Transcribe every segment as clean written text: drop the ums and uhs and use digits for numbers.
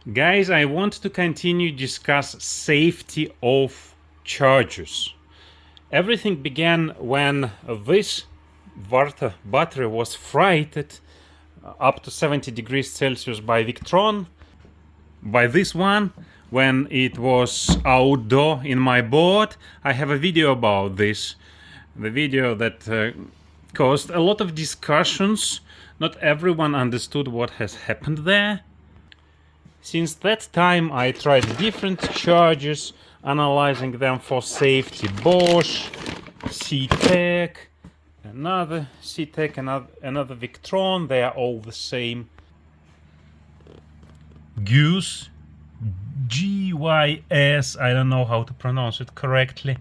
Guys, I want to continue discuss safety of chargers. Everything began when this battery was fried up to 70 degrees Celsius by Victron. By this one, when it was outdoor in my board. I have a video about this. The video that caused a lot of discussions. Not everyone understood what has happened there. Since that time I tried different chargers, analyzing them for safety. Bosch, CTEK, another CTEK, another Victron, they are all the same. Goose, GYS, I don't know how to pronounce it correctly.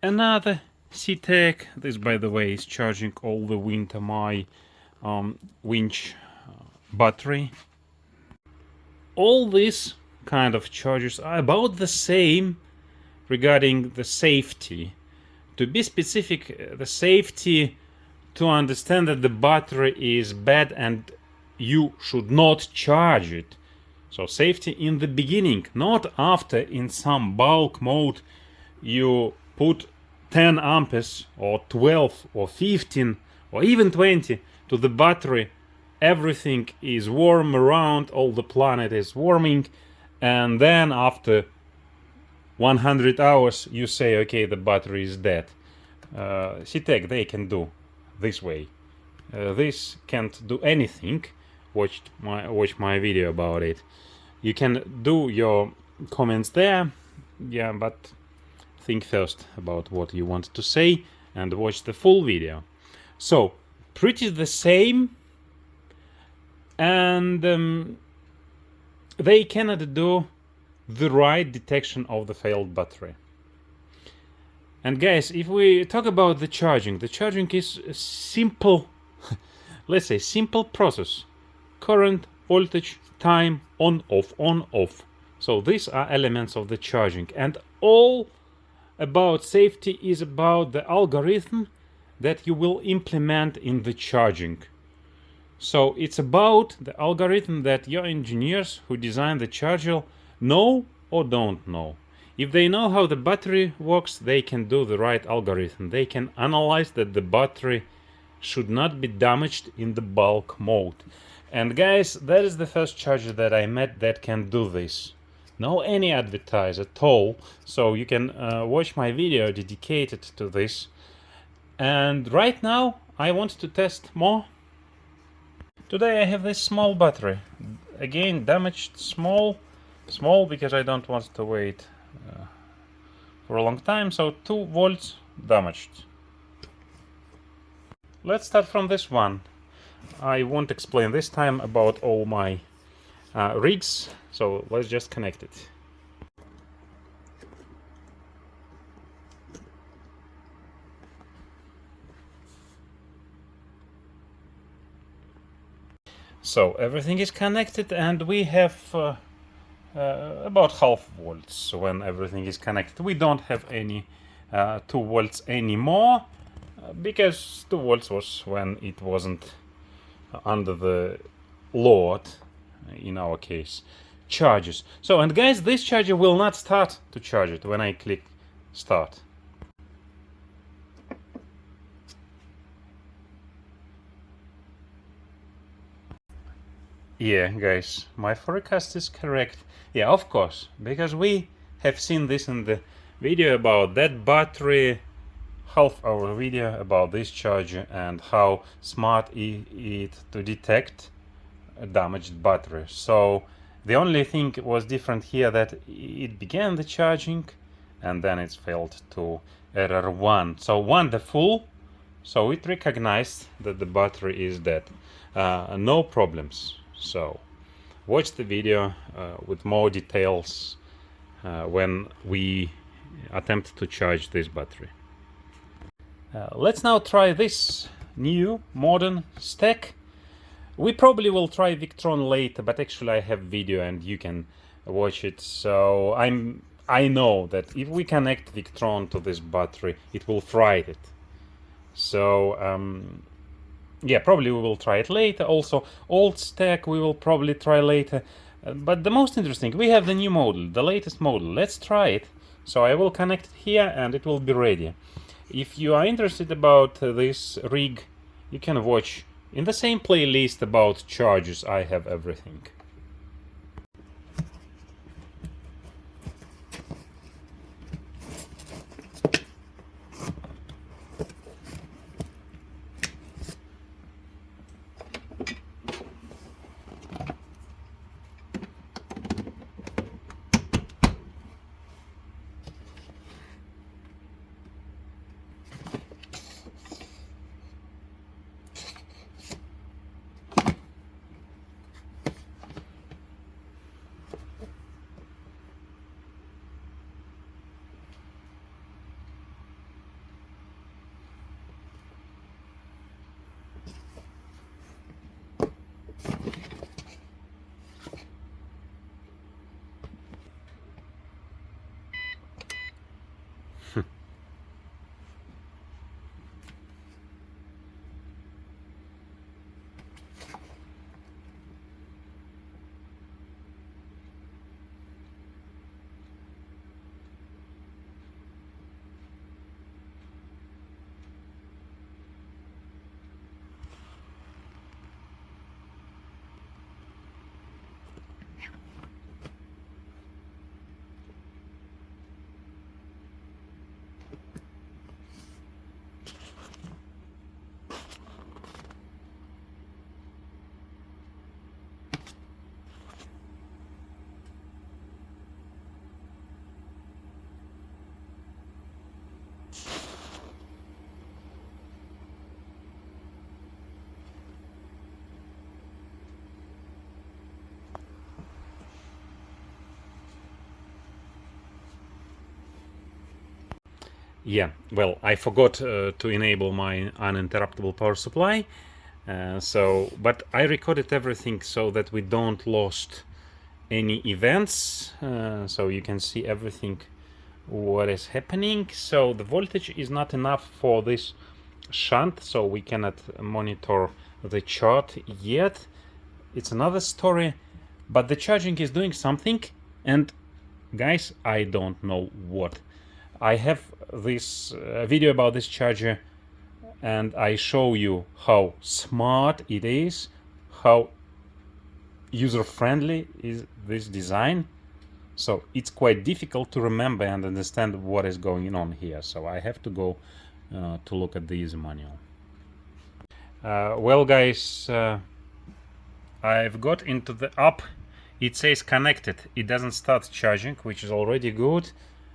Another CTEK, this by the way is charging all the winter my winch battery. All these kind of chargers are about the same regarding the safety. To be specific, the safety to understand that the battery is bad and you should not charge it. So safety in the beginning, not after. In some bulk mode you put 10 amperes or 12 or 15 or even 20 to the battery. Everything is warm around, all the planet is warming, and then after 100 hours you say, okay, the battery is dead. CTEK, they can do this way. This can't do anything. Watch my video about it. You can do your comments there, yeah, but think first about what you want to say and watch the full video. So pretty the same. And they cannot do the right detection of the failed battery. And guys, if we talk about the charging is a simple, let's say simple process. Current, voltage, time, on, off, on, off. So these are elements of the charging. And all about safety is about the algorithm that you will implement in the charging. So it's about the algorithm that your engineers who design the charger know or don't know. If they know how the battery works, they can do the right algorithm. They can analyze that the battery should not be damaged in the bulk mode. And guys, that is the first charger that I met that can do this. No any advertise at all. So you can watch my video dedicated to this. And right now I want to test more. Today I have this small battery, again damaged, small because I don't want to wait for a long time, so 2 volts damaged. Let's start from this one. I won't explain this time about all my rigs, so let's just connect it. So everything is connected and we have about half volts when everything is connected. We don't have any 2 volts anymore because 2 volts was when it wasn't under the load, in our case, charges. So, and guys, this charger will not start to charge it when I click start. Yeah, guys, my forecast is correct. Yeah, of course, because we have seen this in the video about that battery, half-hour video about this charger and how smart it to detect a damaged battery. So the only thing was different here that it began the charging and then it's failed to error 1. So 1 the full, so it recognized that the battery is dead. No problems. So watch the video with more details when we attempt to charge this battery. Let's now try this new modern stack. We probably will try Victron later, but actually I have video and you can watch it. So I know that if we connect Victron to this battery, it will fry it. So yeah, probably we will try it later. Also, old stack we will probably try later. But the most interesting, we have the new model, the latest model. Let's try it. So I will connect it here and it will be ready. If you are interested about this rig, you can watch in the same playlist about chargers. I have everything. Yeah, well, I forgot to enable my uninterruptible power supply. But I recorded everything so that we don't lost any events. So you can see everything what is happening. So the voltage is not enough for this shunt, so we cannot monitor the chart yet. It's another story, but the charging is doing something, and guys, I don't know what. I have this video about this charger, and I show you how smart it is, how user-friendly is this design. So it's quite difficult to remember and understand what is going on here. So I have to go to look at the user manual. Well, guys, I've got into the app. It says connected. It doesn't start charging, which is already good.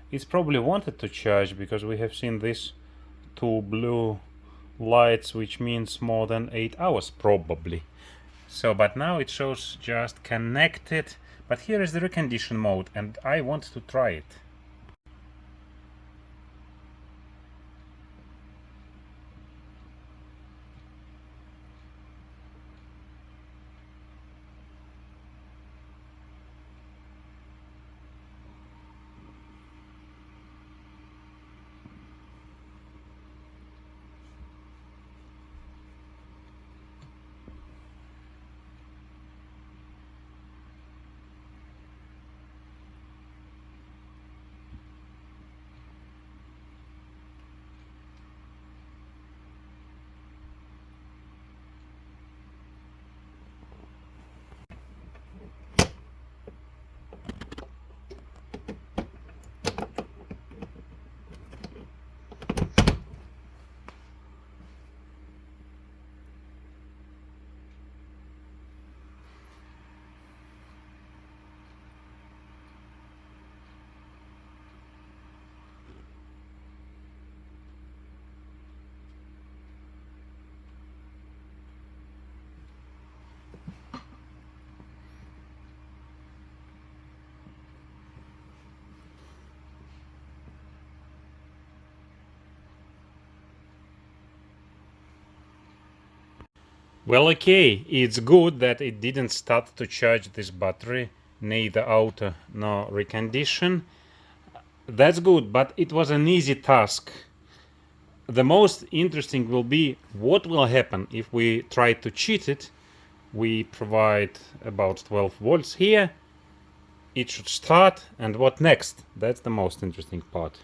It's probably wanted to charge because we have seen these two blue lights, which means more than 8 hours probably. So, but now it shows just connected. But here is the recondition mode, and I want to try it. Well, okay, it's good that it didn't start to charge this battery, neither auto nor recondition. That's good, but it was an easy task. The most interesting will be what will happen if we try to cheat it We provide about 12 volts here. It should start, and what next? That's the most interesting part.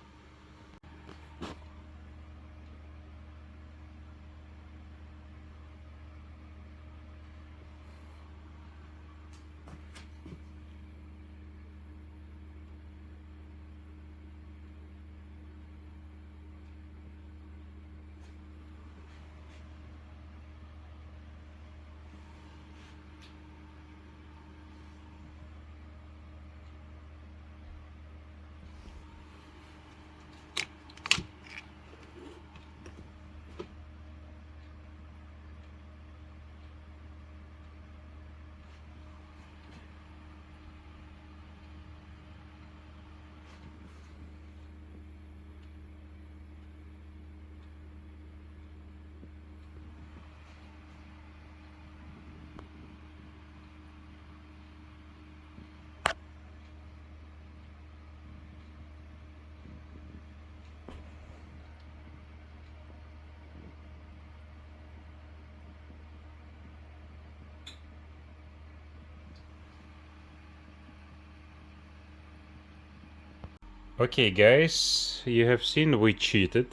Okay guys, you have seen we cheated.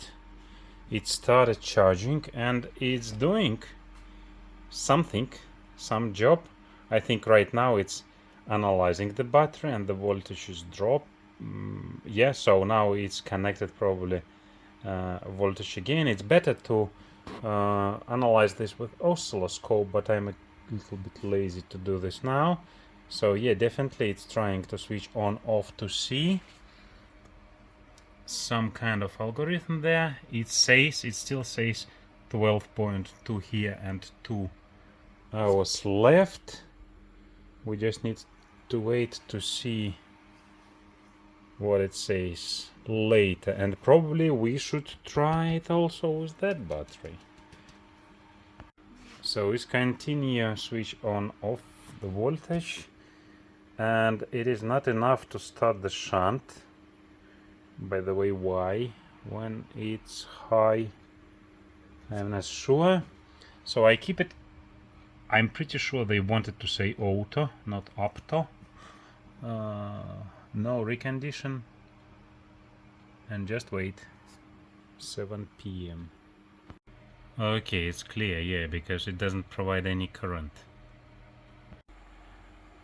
It started charging and it's doing something, some job. I think right now it's analyzing the battery and the voltage is drop. Yeah, so now it's connected probably voltage again. It's better to analyze this with oscilloscope, but I'm a little bit lazy to do this now. So yeah, definitely it's trying to switch on off to see some kind of algorithm there. It still says 12.2 here and 2 hours left. We just need to wait to see what it says later, and probably we should try it also with that battery. So it's continue switch on off the voltage, and it is not enough to start the shunt. By the way, why when it's high, I'm not sure. So I keep it. I'm pretty sure they wanted to say auto, not opto. No recondition, and just wait. 7 p.m. Okay, it's clear, yeah, because it doesn't provide any current.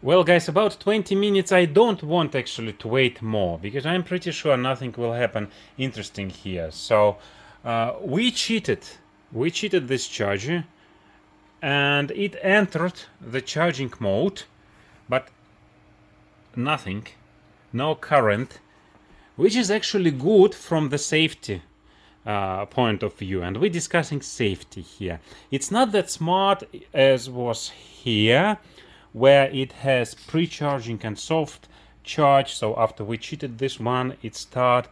Well guys, about 20 minutes. I don't want actually to wait more, because I'm pretty sure nothing will happen interesting here. So we cheated this charger, and it entered the charging mode, but nothing, no current, which is actually good from the safety point of view. And we're discussing safety here. It's not that smart as was here, where it has pre-charging and soft charge. So after we cheated this one, it start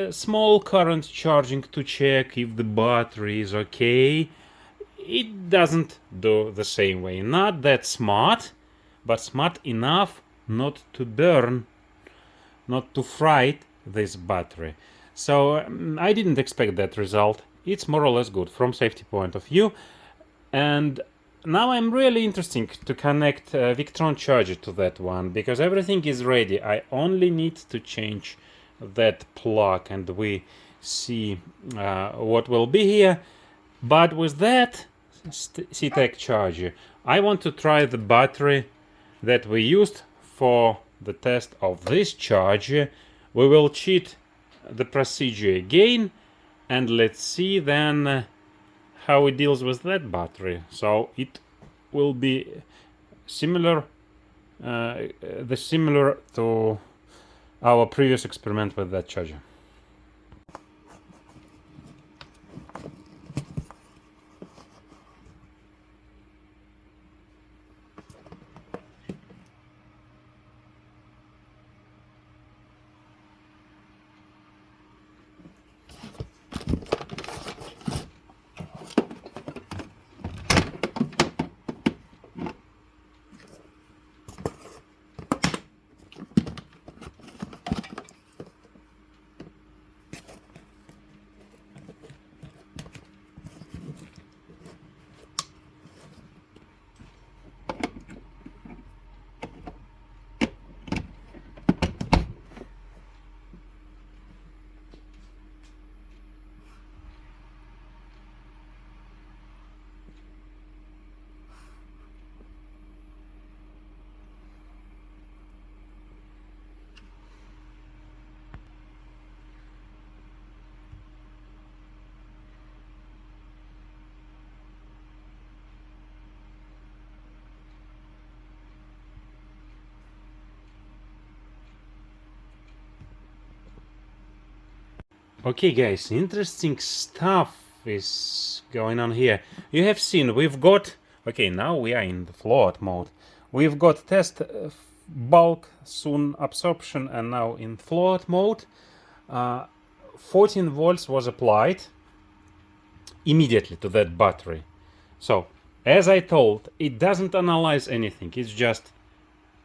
small current charging to check if the battery is okay. It doesn't do the same way. Not that smart, but smart enough not to burn, not to fright this battery. So I didn't expect that result. It's more or less good from safety point of view. And now I'm really interested to connect Victron charger to that one, because everything is ready. I only need to change that plug, and we see what will be here. But with that CTEK charger, I want to try the battery that we used for the test of this charger. We will cheat the procedure again, and let's see then how it deals with that battery. So it will be similar to our previous experiment with that charger. Okay guys, interesting stuff is going on here. You have seen we've got, okay, now we are in the float mode. We've got test bulk, soon absorption, and now in float mode. 14 volts was applied immediately to that battery. So, as I told, it doesn't analyze anything, it's just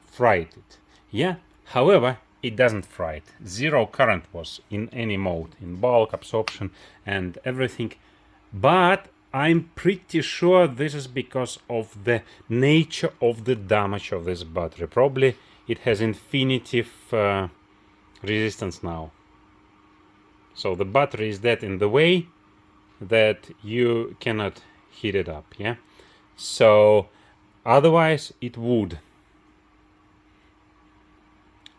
fried it. Yeah, however, it doesn't fry it. Zero current was in any mode, in bulk, absorption, and everything. But I'm pretty sure this is because of the nature of the damage of this battery. Probably it has infinitive resistance now. So the battery is that in the way that you cannot heat it up, yeah? So otherwise it would.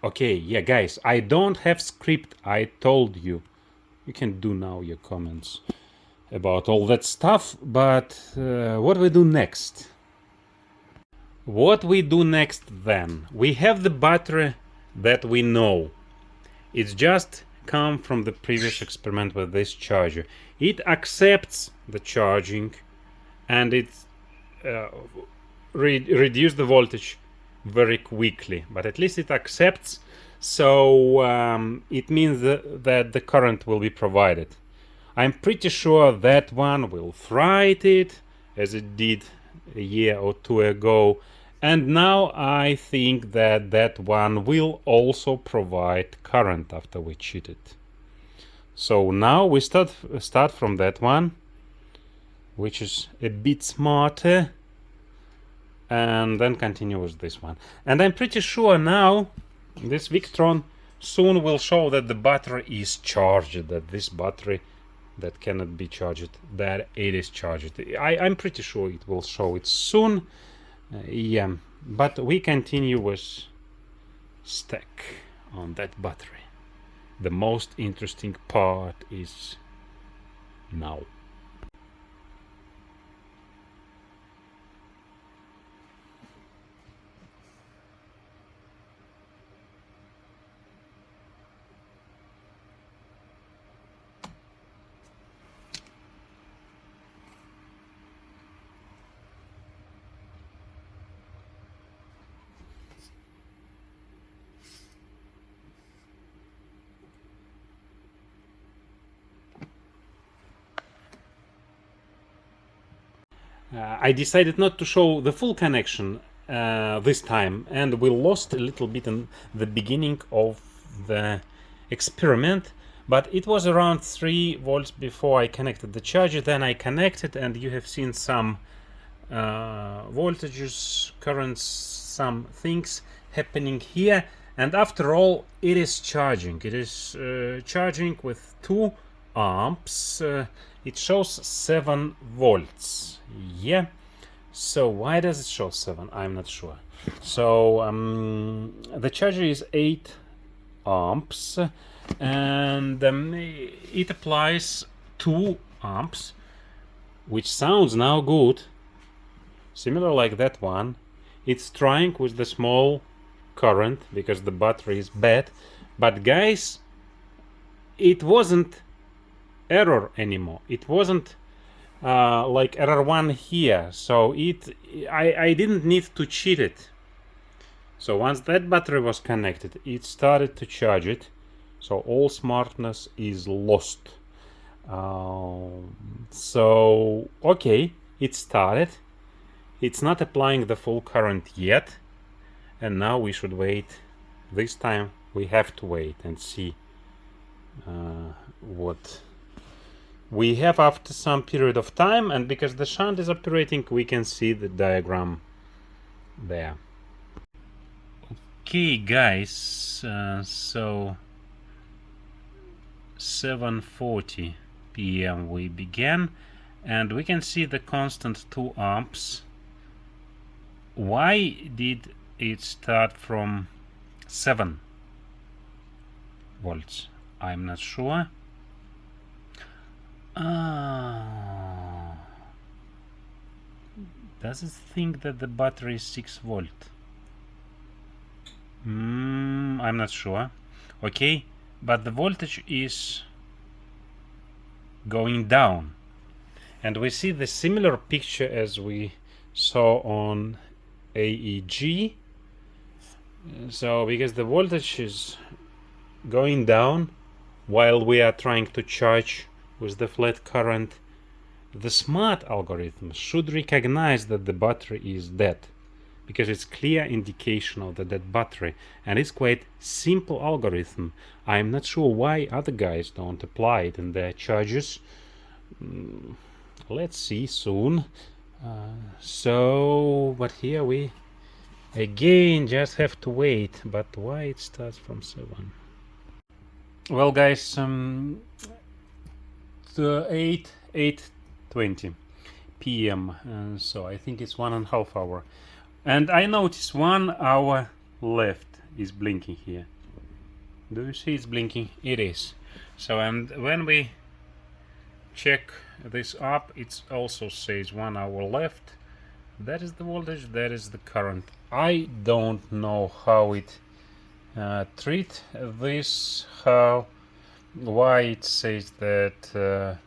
Okay, yeah, guys, I don't have script. I told you. You can do now your comments about all that stuff, but what we do next? What we do next then? We have the battery that we know. It's just come from the previous experiment with this charger. It accepts the charging and it reduces the voltage very quickly, but at least it accepts. So it means that the current will be provided. I'm pretty sure that one will fright it as it did a year or two ago, and now I think that that one will also provide current after we cheat it. So now we start from that one, which is a bit smarter, and then continue with this one. And I'm pretty sure now this Victron soon will show that the battery is charged, that this battery that cannot be charged, that it is charged. I'm pretty sure it will show it soon. Yeah, but we continue with stack on that battery. The most interesting part is now. I decided not to show the full connection this time, and we lost a little bit in the beginning of the experiment, but it was around 3 volts before I connected the charger. Then I connected, and you have seen some voltages, currents, some things happening here, and after all it is charging. It is charging with 2 amps. It shows 7 volts. Yeah, so why does it show 7? I'm not sure. So the charger is 8 amps, and it applies 2 amps, which sounds now good, similar like that one. It's trying with the small current because the battery is bad, but guys, it wasn't error anymore. It wasn't like error 1 here, so I didn't need to cheat it. So once that battery was connected, it started to charge it, so all smartness is lost. So okay, it started. It's not applying the full current yet, and now we should wait. This time we have to wait and see what we have after some period of time. And because the shunt is operating, we can see the diagram there. Okay guys, so 7:40 p.m. we began, and we can see the constant 2 amps. Why did it start from 7 volts? I'm not sure. Does it think that the battery is 6 volt? I'm not sure. Okay, but the voltage is going down. And we see the similar picture as we saw on AEG. So because the voltage is going down while we are trying to charge with the flat current, the smart algorithm should recognize that the battery is dead, because it's clear indication of the dead battery, and it's quite simple algorithm. I'm not sure why other guys don't apply it in their chargers. Let's see soon. But here we again just have to wait. But why it starts from 7? Well, guys, the 8:20 p.m. So I think it's 1.5 hours. And I notice 1 hour left is blinking here. Do you see it's blinking? It is. So, and when we check this up, it also says 1 hour left. That is the voltage, that is the current. I don't know how it treat this, why it says that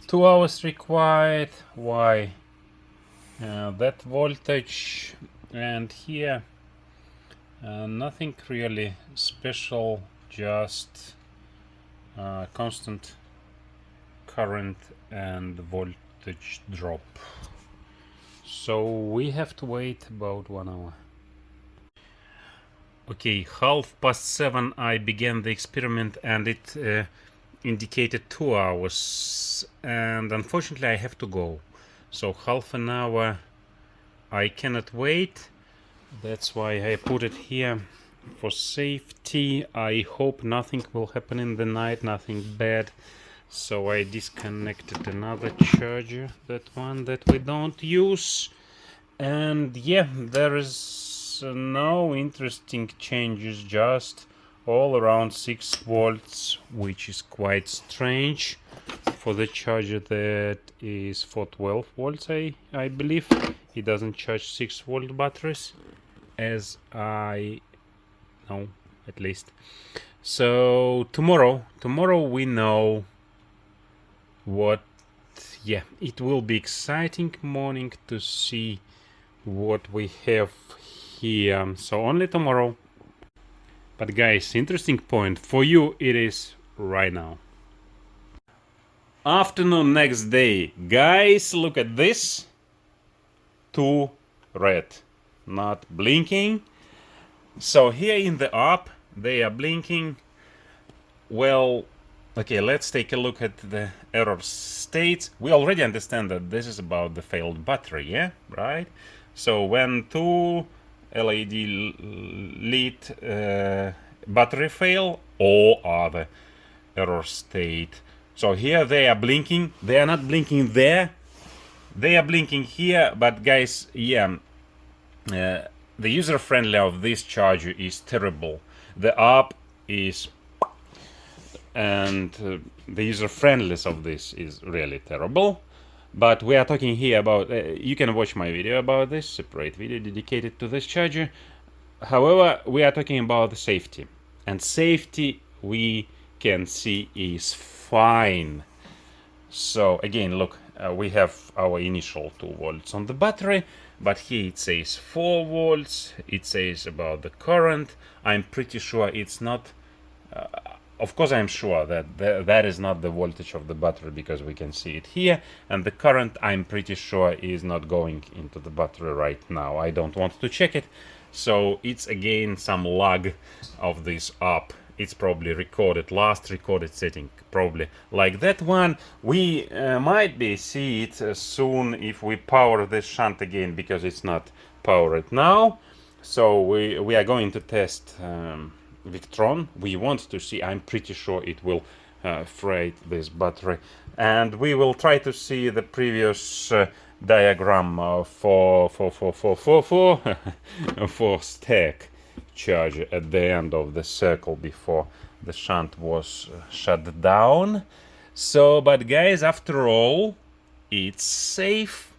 2 hours required, why that voltage, and here nothing really special, just constant current and voltage drop. So we have to wait about 1 hour. Okay, 7:30 I began the experiment, and it indicated 2 hours, and unfortunately I have to go. So half an hour I cannot wait. That's why I put it here for safety. I hope nothing will happen in the night, nothing bad. So I disconnected another charger, that one that we don't use. And yeah, there is no interesting changes, just all around 6 volts, which is quite strange for the charger that is for 12 volts, I believe. It doesn't charge 6 volt batteries, as I know, at least. So tomorrow we know what. Yeah, it will be exciting morning to see what we have here. So only tomorrow. But guys, interesting point for you, it is right now. Afternoon, next day. Guys, look at this. 2 red, not blinking. So here in the app they are blinking. Well, okay, let's take a look at the error states. We already understand that this is about the failed battery, yeah, right? So when 2 LED lead battery fail, or other error state. So here they are blinking. They are not blinking there. They are blinking here. But guys, yeah, the user friendly of this charger is terrible. The app is, and the user friendliness of this is really terrible. But we are talking here about, you can watch my video about this, separate video dedicated to this charger. However, we are talking about the safety, and safety we can see is fine. So again, look, we have our initial 2 volts on the battery, but here it says 4 volts. It says about the current. I'm pretty sure it's not, of course I'm sure that that is not the voltage of the battery, because we can see it here, and the current I'm pretty sure is not going into the battery right now. I don't want to check it. So it's again some lag of this app. It's probably last recorded setting, probably like that one. We might be see it soon if we power this shunt again, because it's not powered now. So we are going to test Victron. We want to see, I'm pretty sure it will freight this battery, and we will try to see the previous diagram for stack charger at the end of the circle before the shunt was shut down. So, but guys, after all, it's safe.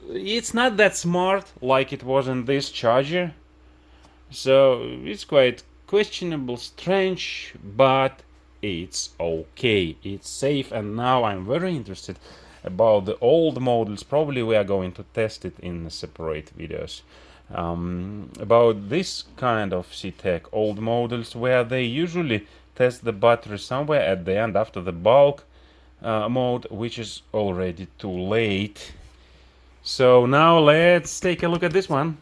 It's not that smart like it was in this charger, so it's quite questionable, strange, but it's okay, it's safe. And now I'm very interested about the old models. Probably we are going to test it in separate videos. About this kind of CTEK old models, where they usually test the battery somewhere at the end after the bulk mode, which is already too late. So now let's take a look at this one.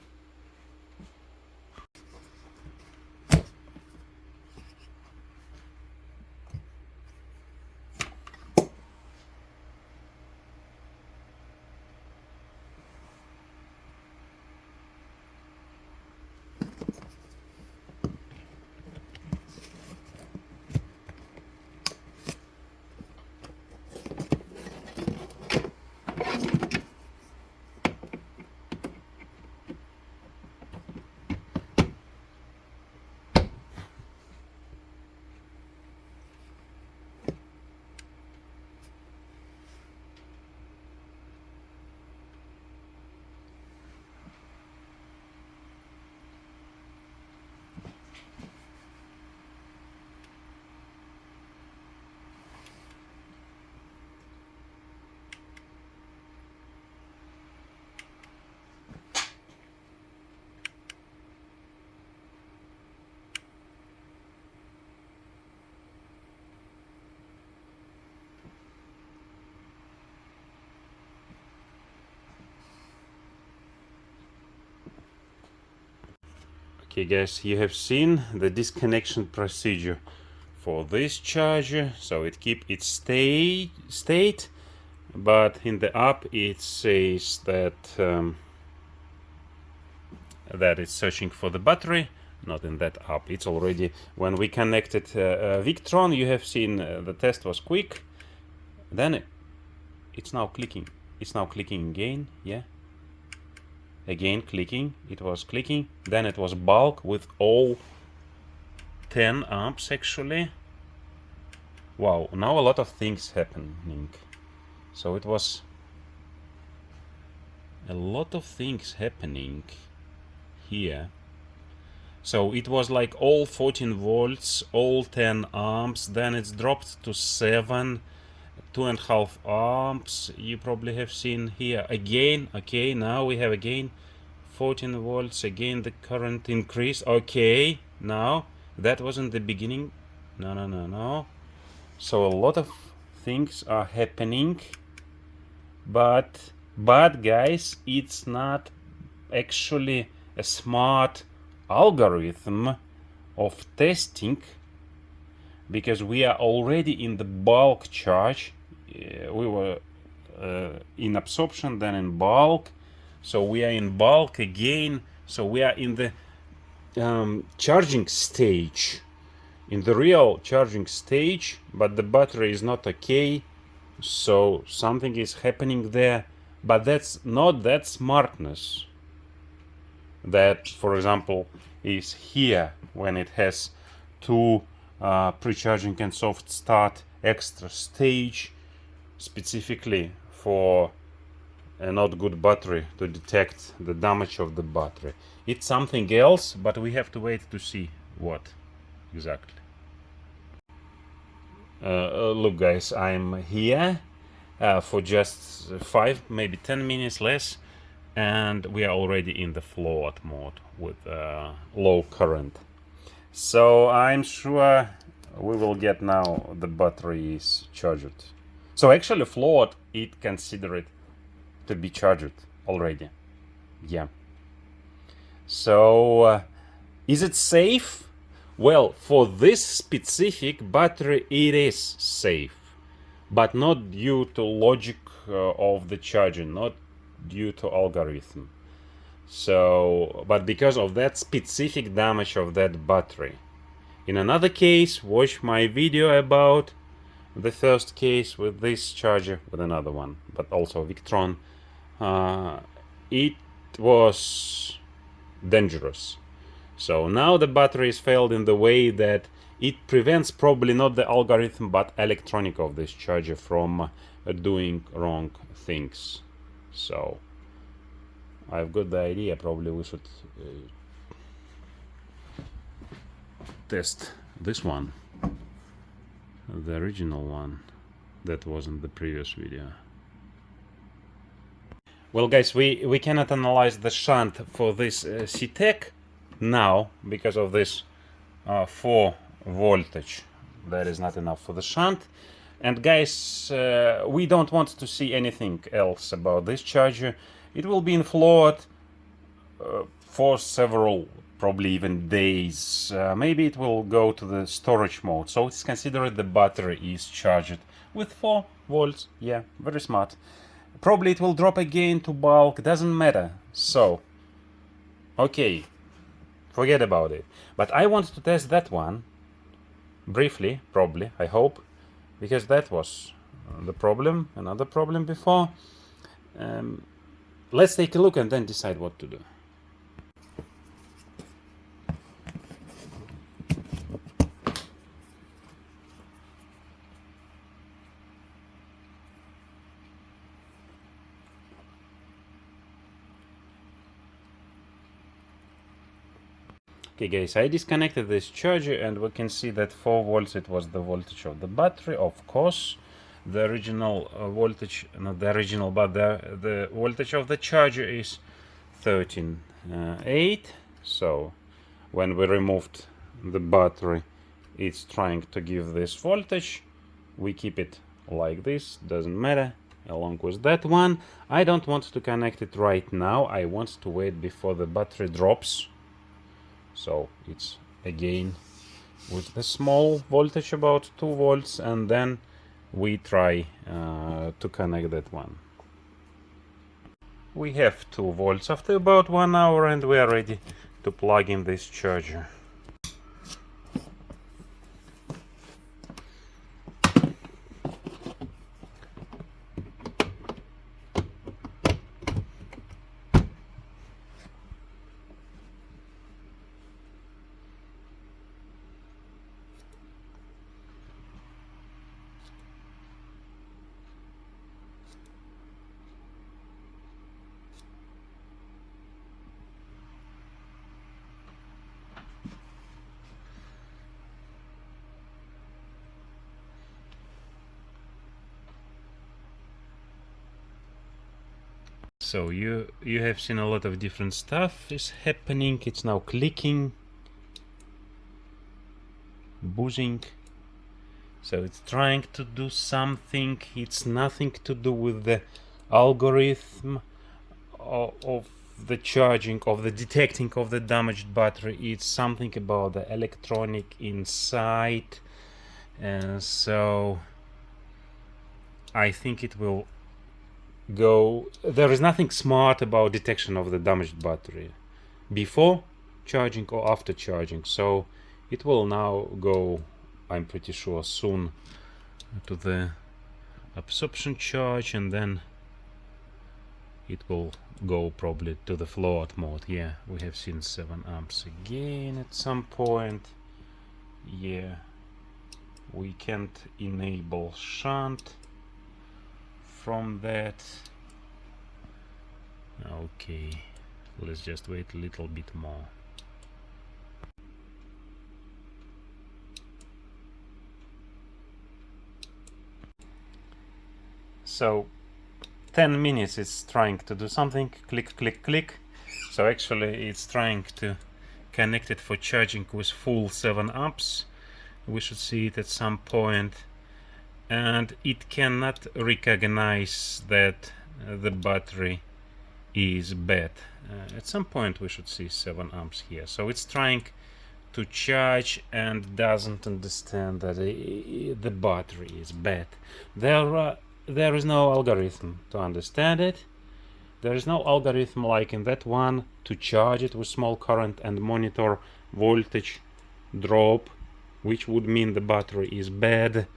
Okay guys, you have seen the disconnection procedure for this charger. So it keep its state, but in the app it says that that it's searching for the battery. Not in that app, it's already, when we connected Victron, you have seen the test was quick. Then it's now clicking again. Yeah, again clicking, it was clicking, then it was bulk with all 10 amps actually. Wow, now a lot of things happening. So it was a lot of things happening here. So it was like all 14 volts, all 10 amps, then it's dropped to 7, 2.5 amps. You probably have seen here again. Okay, now we have again 14 volts, again the current increase. Okay, now that wasn't the beginning. No. So a lot of things are happening, but guys, it's not actually a smart algorithm of testing, because we are already in the bulk charge. We were in absorption, then in bulk, so we are in bulk again. So we are in the charging stage, in the real charging stage, but the battery is not okay. So something is happening there, but that's not that smartness that, for example, is here when it has two pre-charging and soft start extra stage specifically for a not good battery to detect the damage of the battery. It's something else, but we have to wait to see what exactly. Look guys, I'm here for just 5, maybe 10 minutes less, and we are already in the float mode with low current. So I'm sure we will get now the battery is charged. So actually float, it consider it to be charged already. Yeah. So is it safe? Well, for this specific battery it is safe, but not due to logic of the charging, not due to algorithm. So, but because of that specific damage of that battery. In another case, watch my video about the first case with this charger, with another one, but also Victron. It was dangerous. So now the battery is failed in the way that it prevents probably not the algorithm but electronic of this charger from doing wrong things. So I've got the idea, probably we should test this one. the original one that was in the previous video. Well guys, we cannot analyze the shunt for this CTEK now because of this 4 voltage. That is not enough for the shunt. And guys, we don't want to see anything else about this charger. It will be in float for several, probably even days. Maybe it will go to the storage mode. So it's considered the battery is charged with 4 volts. Yeah, very smart. Probably it will drop again to bulk, doesn't matter. So, okay, forget about it. But I want to test that one briefly, probably, I hope, because that was the problem, another problem before. Let's take a look and then decide what to do. Okay guys, I disconnected this charger and we can see that 4 volts, it was the voltage of the battery, of course. The original voltage, not the original, but the voltage of the charger is 13.8. So when we removed the battery, it's trying to give this voltage. We keep it like this, doesn't matter, along with that one. I don't want to connect it right now. I want to wait before the battery drops. So it's again with the small voltage, about 2 volts, and then we try to connect that one. We have 2 volts after about 1 hour and we are ready to plug in this charger. So you have seen a lot of different stuff is happening. It's now clicking, buzzing. So it's trying to do something. It's nothing to do with the algorithm of the charging, of the detecting of the damaged battery. It's something about the electronic inside. And so I think it will go. There is nothing smart about detection of the damaged battery before charging or after charging. So it will now go, I'm pretty sure, soon to the absorption charge, and then it will go probably to the float mode. Yeah, we have seen 7 amps again at some point. Yeah, we can't enable shunt from that. Okay, let's just wait a little bit more. So 10 minutes it's trying to do something, click click click. So actually it's trying to connect it for charging with full 7 amps. We should see it at some point, and it cannot recognize that the battery is bad. At some point we should see 7 amps here. So it's trying to charge and doesn't understand that the battery is bad. There is no algorithm to understand it. There is no algorithm like in that one to charge it with small current and monitor voltage drop, which would mean the battery is bad.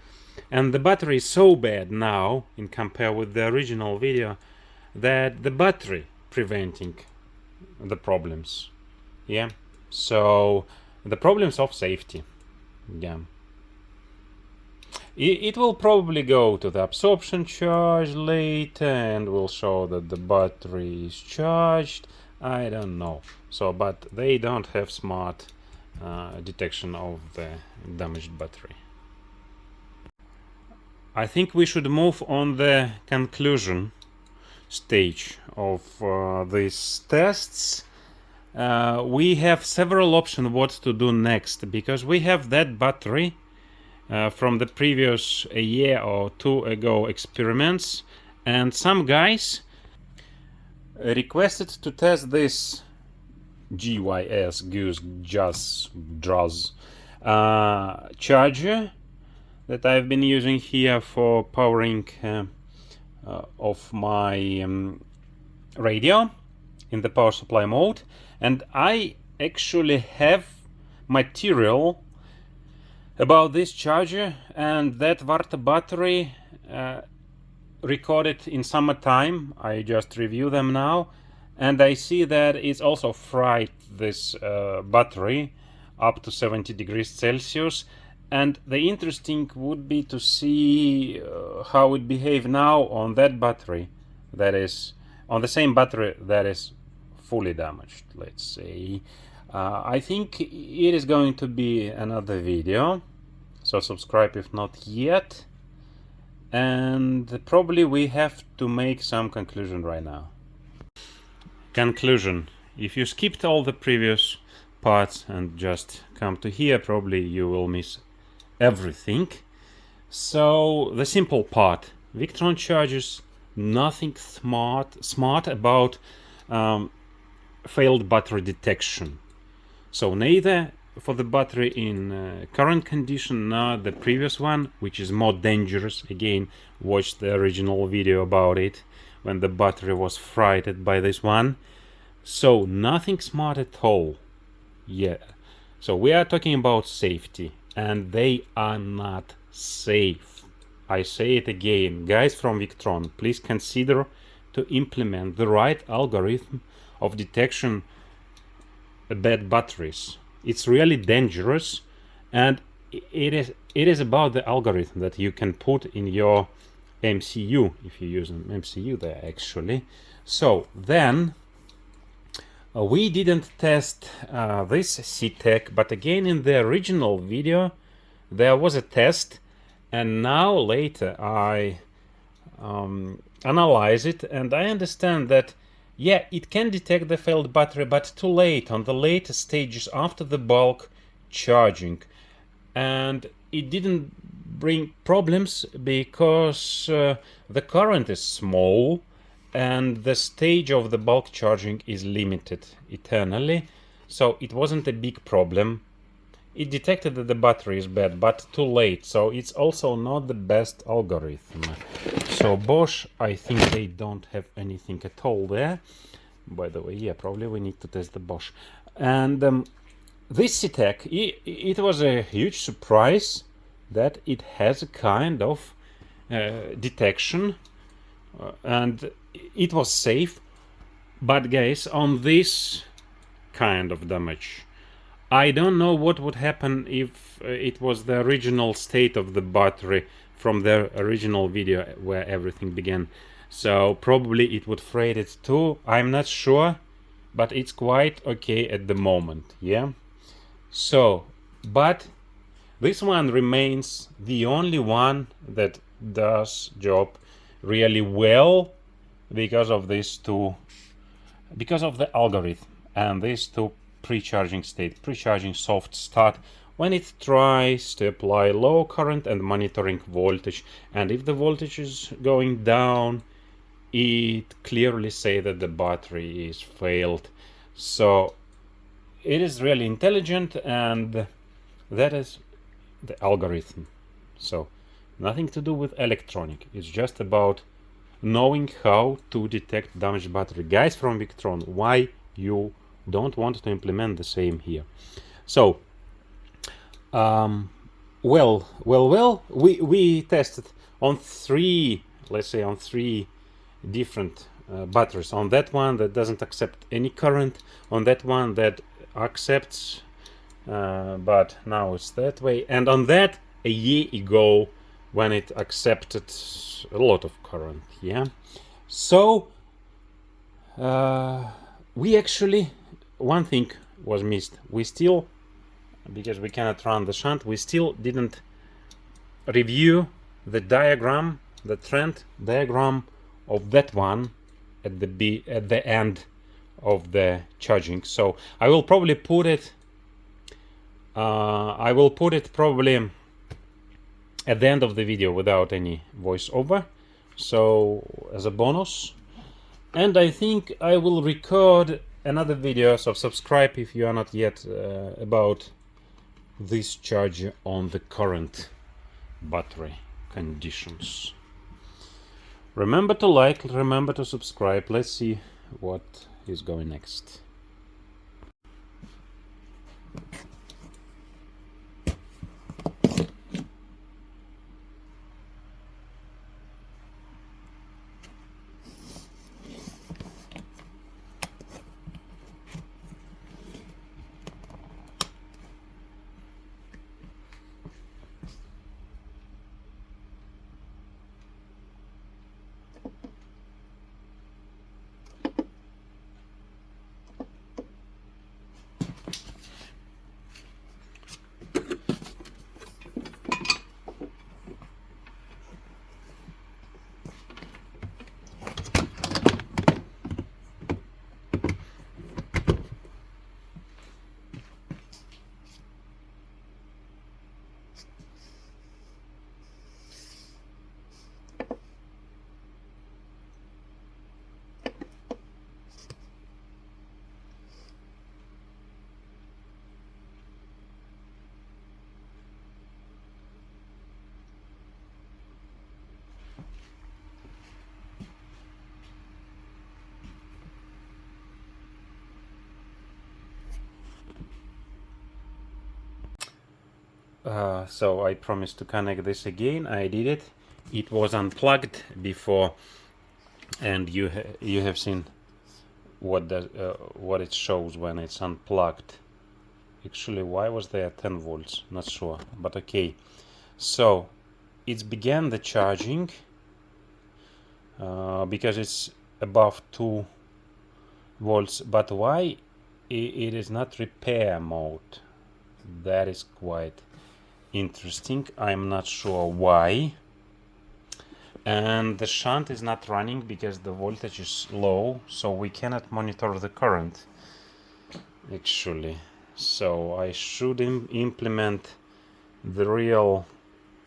And the battery is so bad now, in compare with the original video, that the battery preventing the problems. Yeah, so the problems of safety. Yeah, it will probably go to the absorption charge later and will show that the battery is charged. I don't know. So, but they don't have smart detection of the damaged battery. I think we should move on the conclusion stage of these tests. We have several options what to do next, because we have that battery from the previous a year or two ago experiments, and some guys requested to test this GYS Goose Jazz charger that I've been using here for powering of my radio in the power supply mode, and I actually have material about this charger and that Varta battery recorded in summertime. I just review them now, and I see that it's also fried, this battery, up to 70 degrees Celsius. And the interesting would be to see how it behave now on that battery, that is on the same battery that is fully damaged, let's say. I think it is going to be another video, so subscribe if not yet, and probably we have to make some conclusion right now. Conclusion: if you skipped all the previous parts and just come to here, probably you will miss everything. So the simple part: Victron chargers, nothing smart about failed battery detection. So neither for the battery in current condition nor the previous one, which is more dangerous. Again, watch the original video about it when the battery was frightened by this one. So nothing smart at all. Yeah. So we are talking about safety, and they are not safe. I say it again, guys from Victron, please consider to implement the right algorithm of detection bad batteries. It's really dangerous, and it is about the algorithm that you can put in your MCU, if you use an MCU there actually. So then we didn't test this CTEK, but again in the original video there was a test, and now later I analyze it, and I understand that yeah, it can detect the failed battery, but too late, on the later stages after the bulk charging. And it didn't bring problems because the current is small and the stage of the bulk charging is limited eternally. So it wasn't a big problem. It detected that the battery is bad, but too late. So it's also not the best algorithm. So Bosch, I think they don't have anything at all there. By the way, yeah, probably we need to test the Bosch. And this CTEK, it was a huge surprise that it has a kind of detection, and it was safe. But guys, on this kind of damage, I don't know what would happen if it was the original state of the battery from the original video where everything began. So probably it would fray it too. I'm not sure, but it's quite okay at the moment. Yeah. So, but this one remains the only one that does job really well because of these two, because of the algorithm and these two pre-charging state, pre-charging soft start, when it tries to apply low current and monitoring voltage, and if the voltage is going down, it clearly say that the battery is failed. So it is really intelligent, and that is the algorithm. So nothing to do with electronic, it's just about knowing how to detect damaged battery. Guys from Victron, why you don't want to implement the same here? So we tested on three, let's say on three different batteries. On that one that doesn't accept any current, on that one that accepts but now it's that way, and on that a year ago when it accepted a lot of current. Yeah. So we actually, one thing was missed. We still, because we cannot run the shunt, we still didn't review the diagram, the trend diagram of that one at the end of the charging. So I will probably put it probably at the end of the video without any voiceover, so as a bonus. And I think I will record another video, so subscribe if you are not yet, about this charger on the current battery conditions. Remember to like, remember to subscribe. Let's see what is going next. So I promised to connect this again. I did it. It was unplugged before, and you have seen what it shows when it's unplugged. Actually, why was there 10 volts? Not sure, but okay. So it began the charging because it's above 2 volts. But why it is not repair mode? That is quite interesting. I'm not sure why. And the shunt is not running because the voltage is low, so we cannot monitor the current actually. So I should implement the real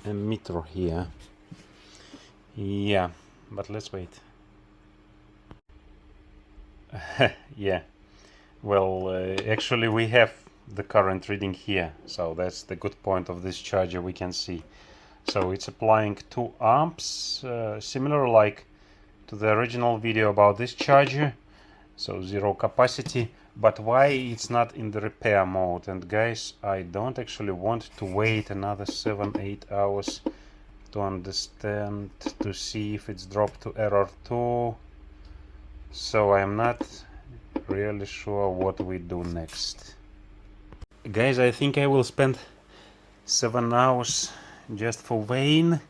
emitter here. Yeah, but let's wait. Yeah, well, actually we have the current reading here, so that's the good point of this charger. We can see, so it's applying 2 amps, similar like to the original video about this charger, so 0 capacity. But why it's not in the repair mode? And guys, I don't actually want to wait another 7-8 hours to understand, to see if it's dropped to error 2. So I'm not really sure what we do next. Guys, I think I will spend 7 hours just for weighing.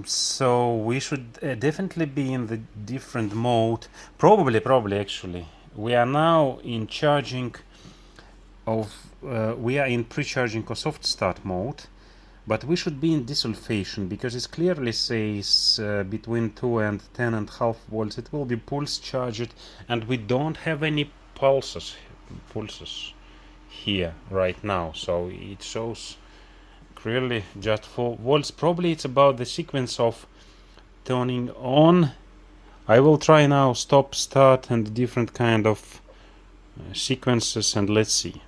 So we should definitely be in the different mode. Probably actually. We are now in charging of, we are in pre-charging or soft start mode, but we should be in desulfation because it clearly says between 2 and 10.5 volts it will be pulse charged, and we don't have any pulses here right now, so it shows clearly just 4 volts. Probably it's about the sequence of turning on. I will try now stop, start, and different kind of sequences, and let's see.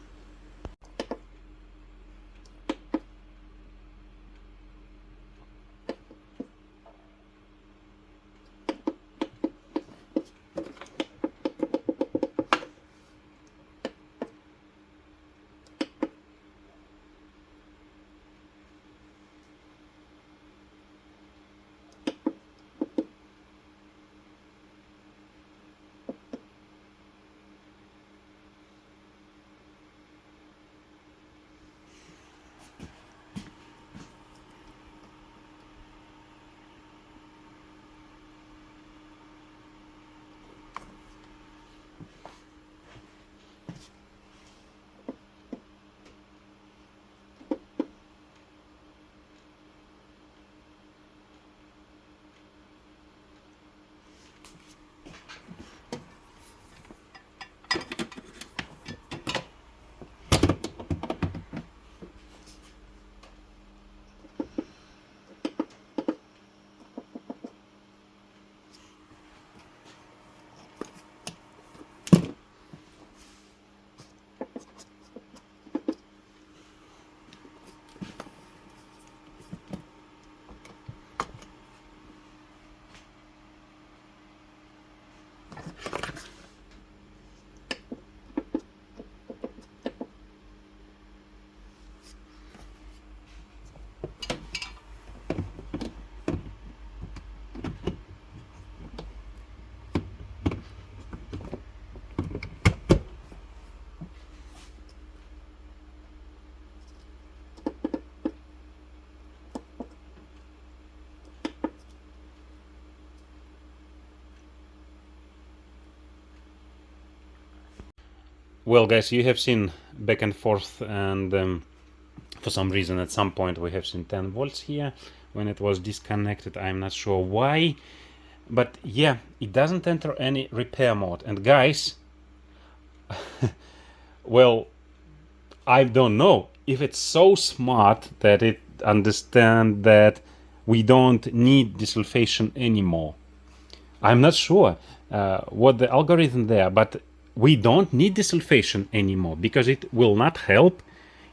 Well, guys, you have seen back and forth, and for some reason at some point we have seen 10 volts here when it was disconnected. I'm not sure why, but yeah, it doesn't enter any repair mode. And guys, well, I don't know if it's so smart that it understands that we don't need desulfation anymore. I'm not sure what the algorithm there, but we don't need desulfation anymore because it will not help.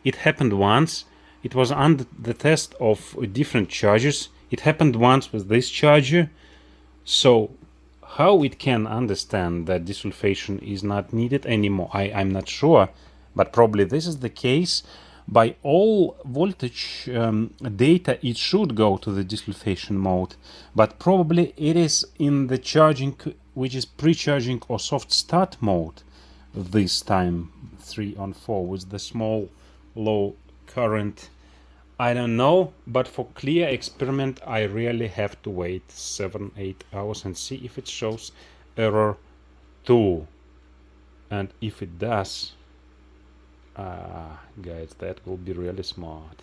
It happened once. It was under the test of different chargers. It happened once with this charger. So how it can understand that desulfation is not needed anymore, I'm not sure. But probably this is the case. By all voltage data, it should go to the desulfation mode, but probably it is in the charging, which is pre-charging or soft start mode this time, 3 on 4 with the small low current. I don't know, but for clear experiment I really have to wait 7-8 hours and see if it shows error 2, and if it does, guys, that will be really smart.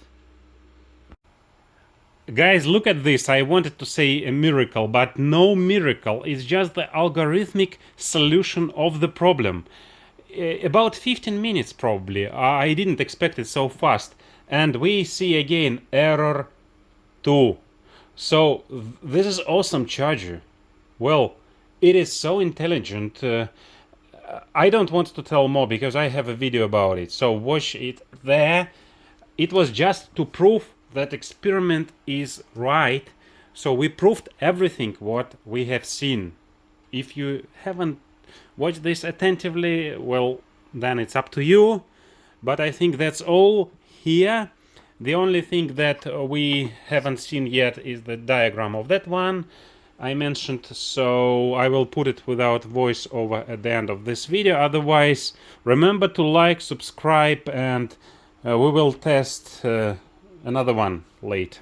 Guys, look at this. I wanted to say a miracle, but no miracle. It's just the algorithmic solution of the problem. About 15 minutes probably. I didn't expect it so fast. And we see again error 2. So this is awesome charger. Well, it is so intelligent. I don't want to tell more because I have a video about it, so watch it there. It was just to prove that experiment is right. So we proved everything what we have seen. If you haven't watched this attentively, well, then it's up to you. But I think that's all here. The only thing that we haven't seen yet is the diagram of that one I mentioned, so I will put it without voiceover at the end of this video. Otherwise, remember to like, subscribe, and we will test another one later.